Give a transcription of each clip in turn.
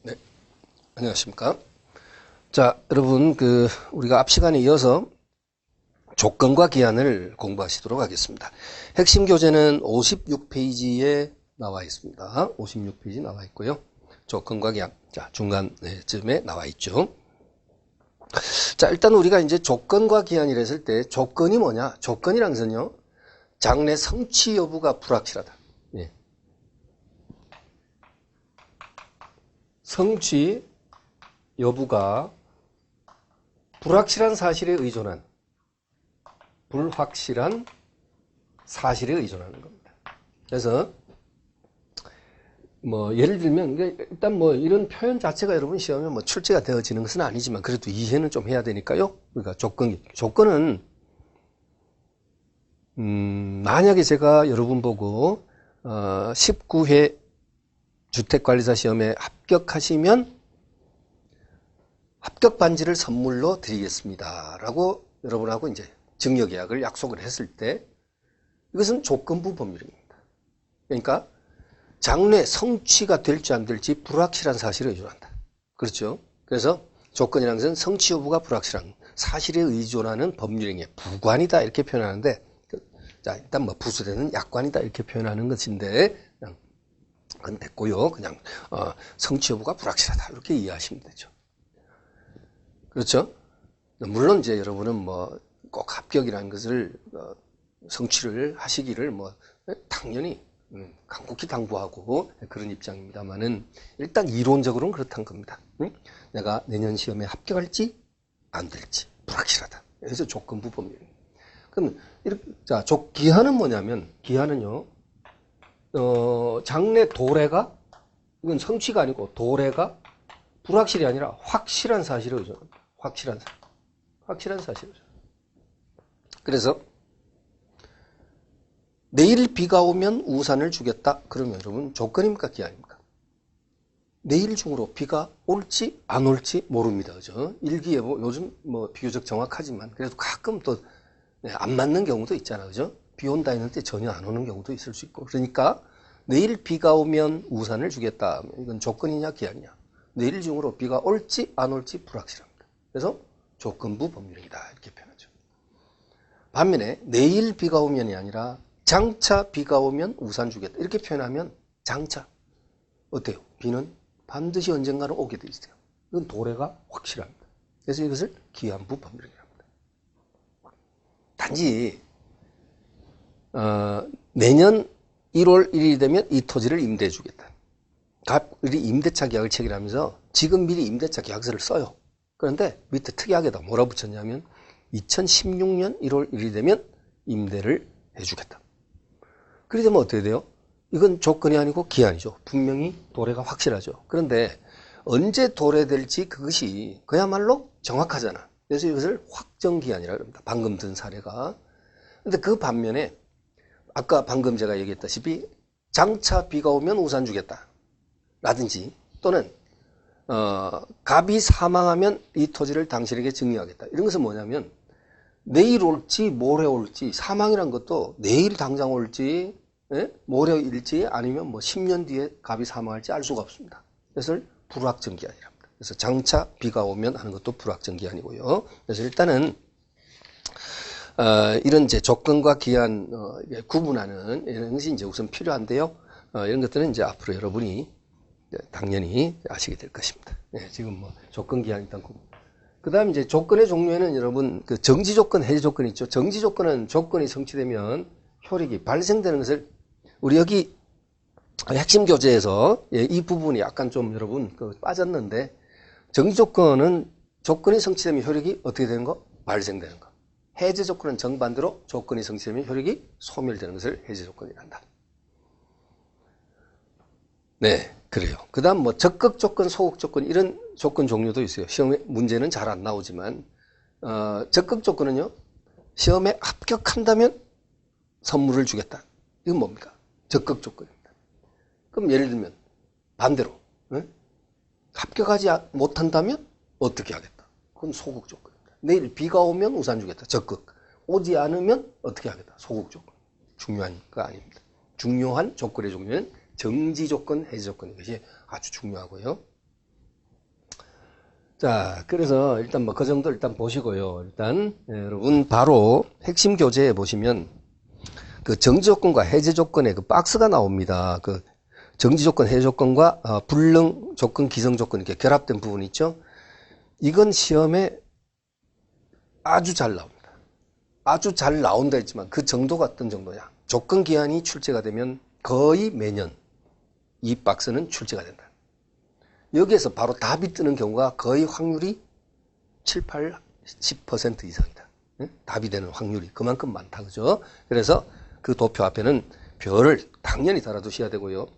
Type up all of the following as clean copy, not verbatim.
네, 안녕하십니까. 자, 여러분, 우리가 앞 시간에 이어서 조건과 기한을 공부하시도록 하겠습니다. 핵심 교재는 56페이지에 나와 있습니다. 56페이지 나와 있고요. 조건과 기한, 자, 중간쯤에 나와 있죠. 자, 일단 우리가 이제 조건과 기한이라 했을 때 조건이 뭐냐? 조건이란 것은요, 장래 성취 여부가 불확실하다. 예. 성취 여부가 불확실한 사실에 의존한, 불확실한 사실에 의존하는 겁니다. 그래서 예를 들면 일단 이런 표현 자체가 여러분 시험에 출제가 되어지는 것은 아니지만 그래도 이해는 좀 해야 되니까요. 그러니까 조건은 만약에 제가 여러분 보고 19회 주택관리사 시험에 합격하시면 합격 반지를 선물로 드리겠습니다. 라고 여러분하고 이제 증여계약을 약속을 했을 때 이것은 조건부 법률입니다. 그러니까 장래 성취가 될지 안 될지 불확실한 사실에 의존한다. 그렇죠? 그래서 조건이라는 것은 성취 여부가 불확실한 사실에 의존하는 법률행위의 부관이다 이렇게 표현하는데, 자, 일단 부수되는 약관이다 이렇게 표현하는 것인데 그건 됐고요. 그냥 성취 여부가 불확실하다 이렇게 이해하시면 되죠. 그렇죠? 물론 이제 여러분은 꼭 합격이라는 것을 성취를 하시기를 당연히 간곡히 당부하고 그런 입장입니다만은 일단 이론적으로는 그렇다는 겁니다. 내가 내년 시험에 합격할지 안 될지 불확실하다. 그래서 조건부 법률입니다. 그럼 이렇게 자, 기한은 뭐냐면 기한은요. 장래 도래가 이건 성취가 아니고 도래가 불확실이 아니라 확실한 사실에 의존합니다. 확실한 사실이죠. 그래서 내일 비가 오면 우산을 주겠다. 그러면 여러분 조건입니까? 기한입니까? 내일 중으로 비가 올지 안 올지 모릅니다. 그죠? 일기예보 요즘 비교적 정확하지만 그래도 가끔 또 안 맞는 경우도 있잖아요. 그죠? 비 온다 했는데 전혀 안 오는 경우도 있을 수 있고. 그러니까 내일 비가 오면 우산을 주겠다. 이건 조건이냐 기한이냐. 내일 중으로 비가 올지 안 올지 불확실합니다. 그래서 조건부 법률이다 이렇게 표현하죠. 반면에 내일 비가 오면이 아니라 장차 비가 오면 우산 주겠다 이렇게 표현하면 장차 어때요? 비는 반드시 언젠가는 오게 돼 있어요. 이건 도래가 확실합니다. 그래서 이것을 기한부 법률이랍니다. 단지 내년 1월 1일이 되면 이 토지를 임대해 주겠다. 우리 임대차 계약을 체결하면서 지금 미리 임대차 계약서를 써요. 그런데 밑에 특이하게도 뭐라 붙였냐면 2016년 1월 1일이 되면 임대를 해주겠다. 그렇게 되면 어떻게 돼요? 이건 조건이 아니고 기한이죠. 분명히 도래가 확실하죠. 그런데 언제 도래될지 그것이 그야말로 정확하잖아. 그래서 이것을 확정기한이라고 합니다. 방금 든 사례가. 근데 그 반면에 아까 방금 제가 얘기했다시피 장차 비가 오면 우산 주겠다. 라든지 또는 갑이 사망하면 이 토지를 당신에게 증여하겠다. 이런 것은 뭐냐면 내일 올지 모레 올지 사망이란 것도 내일 당장 올지 모레일지 아니면 10년 뒤에 갑이 사망할지 알 수가 없습니다. 그래서 불확정기한이랍니다. 그래서 장차 비가 오면 하는 것도 불확정기한이고요. 그래서 일단은 이런 이제 조건과 기한 구분하는 이런 것이 이제 우선 필요한데요. 이런 것들은 이제 앞으로 여러분이 당연히 아시게 될 것입니다. 지금 조건 기한 일단 구분. 그 다음 이제 조건의 종류에는 여러분 정지 조건, 해제 조건이 있죠. 정지 조건은 조건이 성취되면 효력이 발생되는 것을 우리 여기 핵심 교재에서 이 부분이 약간 좀 여러분 빠졌는데 정지 조건은 조건이 성취되면 효력이 어떻게 되는 거? 발생되는 거. 해제 조건은 정반대로 조건이 성취되면 효력이 소멸되는 것을 해제 조건이라 한다. 네, 그래요. 그 다음 적극 조건, 소극 조건 이런 조건 종류도 있어요. 시험에 문제는 잘 안 나오지만 적극 조건은요. 시험에 합격한다면 선물을 주겠다. 이건 뭡니까? 적극 조건입니다. 그럼 예를 들면 반대로 합격하지 못한다면 어떻게 하겠다. 그건 소극 조건입니다. 내일 비가 오면 우산 주겠다. 적극. 오지 않으면 어떻게 하겠다. 소극 조건. 중요한 거 아닙니다. 중요한 조건의 종류는 정지 조건, 해제 조건 이것이 아주 중요하고요. 자, 그래서 일단 뭐 그 정도 일단 보시고요. 일단 여러분 바로 핵심 교재에 보시면 그 정지 조건과 해제 조건의 그 박스가 나옵니다. 그 정지 조건, 해제 조건과 불능 조건, 기성 조건 이렇게 결합된 부분 있죠. 이건 시험에 아주 잘 나옵니다. 아주 잘 나온다 했지만 그 정도가 어떤 정도냐. 조건 기한이 출제가 되면 거의 매년 이 박스는 출제가 된다. 여기에서 바로 답이 뜨는 경우가 거의 확률이 7, 8, 10% 이상이다. 답이 되는 확률이 그만큼 많다. 그죠? 그래서 그 도표 앞에는 별을 당연히 달아두셔야 되고요.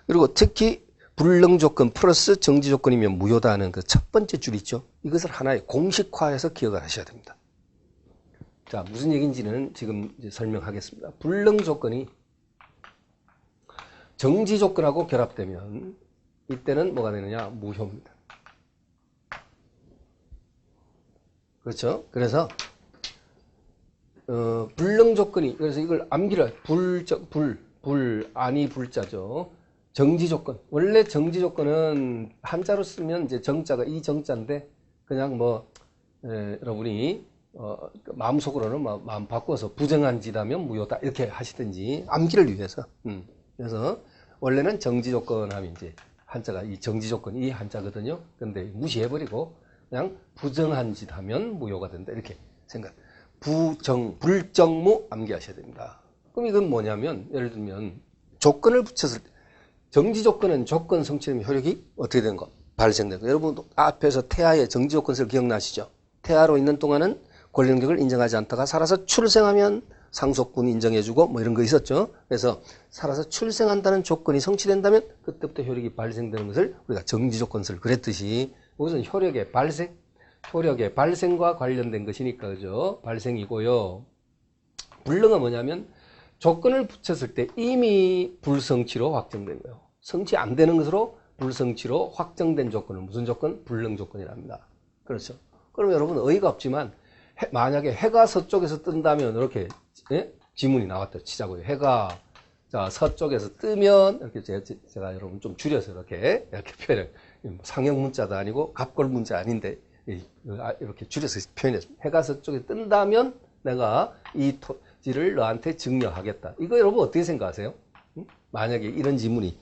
그리고 특히 불능 조건 플러스 정지 조건이면 무효다 하는 그 첫 번째 줄 있죠. 이것을 하나의 공식화해서 기억을 하셔야 됩니다. 자, 무슨 얘기인지는 지금 이제 설명하겠습니다. 불능 조건이 정지 조건하고 결합되면 이때는 뭐가 되느냐? 무효입니다. 그렇죠? 그래서 불능 조건이, 그래서 이걸 암기를 아니 불자죠. 정지 조건. 원래 정지 조건은 한자로 쓰면 이제 정자가 이 정자인데 그냥 뭐 여러분이 마음속으로는 마음 바꿔서 부정한 짓하면 무효다 이렇게 하시든지 암기를 위해서. 그래서 원래는 정지 조건 하면 이제 한자가 이 정지 조건 이 한자거든요. 근데 무시해버리고 그냥 부정한 짓 하면 무효가 된다 이렇게 생각. 불정무 암기하셔야 됩니다. 그럼 이건 뭐냐면 예를 들면 조건을 붙였을 때 정지 조건은 조건 성취되면 효력이 어떻게 되는 거? 발생되는 거. 여러분 앞에서 태아의 정지 조건을 기억나시죠? 태아로 있는 동안은 권리 능력을 인정하지 않다가 살아서 출생하면 상속분 인정해주고 뭐 이런 거 있었죠. 그래서 살아서 출생한다는 조건이 성취된다면 그때부터 효력이 발생되는 것을 우리가 정지 조건을 그랬듯이 이것은 효력의 발생과 관련된 것이니까 그죠? 발생이고요. 불능은 뭐냐면 조건을 붙였을 때 이미 불성취로 확정된 거예요. 성취 안 되는 것으로 불성취로 확정된 조건을 무슨 조건? 불능 조건이랍니다. 그렇죠? 그럼 여러분 어이가 없지만 만약에 해가 서쪽에서 뜬다면 이렇게 지문이 나왔다 치자고요. 해가 자 서쪽에서 뜨면 이렇게 제가 여러분 좀 줄여서 이렇게 표현을 상형 문자도 아니고 갑골 문자 아닌데 이렇게 줄여서 표현했습니다. 해가 서쪽에 뜬다면 내가 이 토지를 너한테 증여하겠다. 이거 여러분 어떻게 생각하세요? 만약에 이런 지문이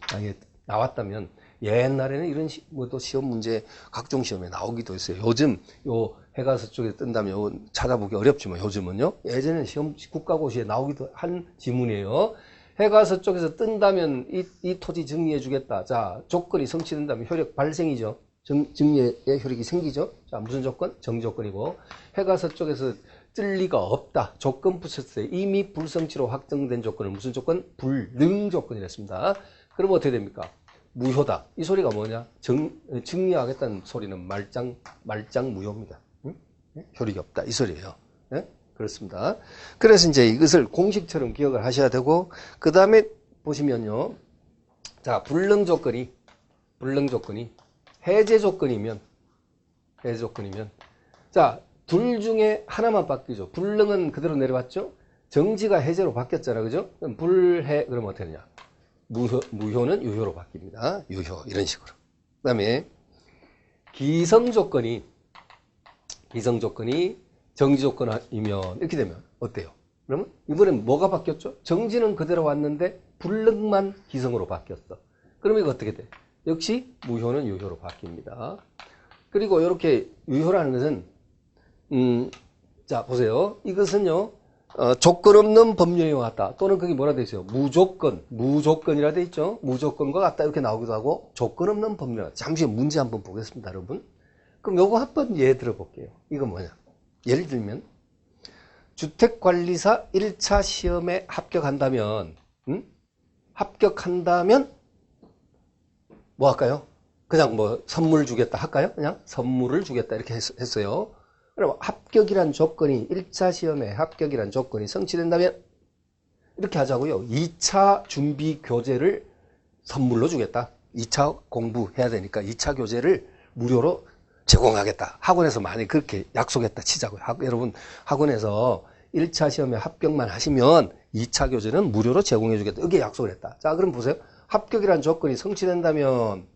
나왔다면 옛날에는 이런 또 시험 문제 각종 시험에 나오기도 했어요. 요즘 요 해가 서쪽에 뜬다면 찾아보기 어렵지만 요즘은요. 예전에는 시험 국가고시에 나오기도 한 지문이에요. 해가 서쪽에서 뜬다면 이 토지 증여해 주겠다. 자, 조건이 성취된다면 효력 발생이죠. 증여의 효력이 생기죠. 자, 무슨 조건? 정조건이고 해가 서쪽에서 뜰 리가 없다. 조건 붙였을 때 이미 불성취로 확정된 조건은 무슨 조건? 불능 조건이랬습니다. 그럼 어떻게 됩니까? 무효다. 이 소리가 뭐냐? 증여하겠다는 소리는 말짱 무효입니다. 응? 효력이 없다. 이 소리예요. 네? 그렇습니다. 그래서 이제 이것을 공식처럼 기억을 하셔야 되고, 그 다음에 보시면요. 자, 불능 조건이 해제 조건이면, 자, 둘 중에 하나만 바뀌죠. 불능은 그대로 내려왔죠? 정지가 해제로 바뀌었잖아. 그죠? 그럼 불해, 그러면 어떻게 되냐? 무효는 유효로 바뀝니다. 유효. 이런 식으로. 그 다음에 기성 조건이 정지 조건이면 이렇게 되면 어때요? 그러면 이번엔 뭐가 바뀌었죠? 정지는 그대로 왔는데 불능만 기성으로 바뀌었어. 그러면 이거 어떻게 돼? 역시 무효는 유효로 바뀝니다. 그리고 이렇게 유효라는 것은 자 보세요. 이것은요. 조건 없는 법령이 왔다. 또는 그게 뭐라 돼 있어요? 무조건이라 돼 있죠. 무조건과 같다 이렇게 나오기도 하고 조건 없는 법령. 잠시 문제 한번 보겠습니다, 여러분. 그럼 요거 한번 예를 들어 볼게요. 이거 뭐냐? 예를 들면 주택관리사 1차 시험에 합격한다면 뭐 할까요? 그냥 뭐 선물 주겠다 할까요? 그냥 선물을 주겠다 이렇게 했어요. 그럼 합격이란 조건이 1차 시험에 합격이란 조건이 성취된다면 이렇게 하자고요. 2차 준비 교재를 선물로 주겠다. 2차 공부해야 되니까 2차 교재를 무료로 제공하겠다. 학원에서 만약에 그렇게 약속했다 치자고요. 여러분 학원에서 1차 시험에 합격만 하시면 2차 교재는 무료로 제공해 주겠다. 이게 약속을 했다. 자, 그럼 보세요. 합격이란 조건이 성취된다면